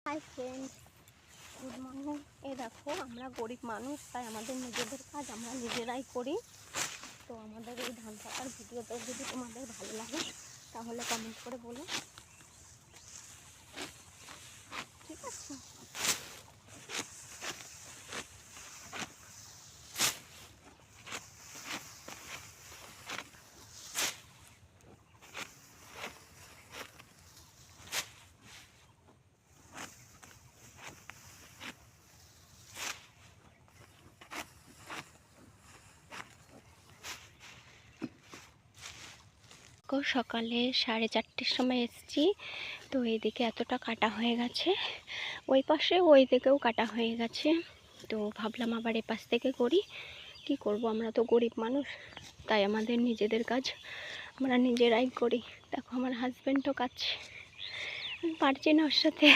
Hi friends, good morning. এই দেখো, আমরা গরিব মানুষ, তাই আমাদের নিজেদের কাজ আমরা নিজেরাই করি। তো আমাদের এই ধান কাটার ভিডিওটা যদি তোমাদের ভালো লাগে তাহলে কমেন্ট করে বলো, ঠিক আছে? সকালে 4:30টার সময় এসেছি। তো এইদিকে এতটা কাটা হয়ে গেছে, ওই পাশে ওই দিকেও কাটা হয়ে গেছে। তো ভাবলাম আবার এ পাশ থেকে করি। কি করব, আমরা তো গরিব মানুষ, তাই আমাদের নিজেদের কাজ আমরা নিজেরাই করি। দেখো আমার হাজব্যান্ডও কাজ, আমি পারছি না ওর সাথে।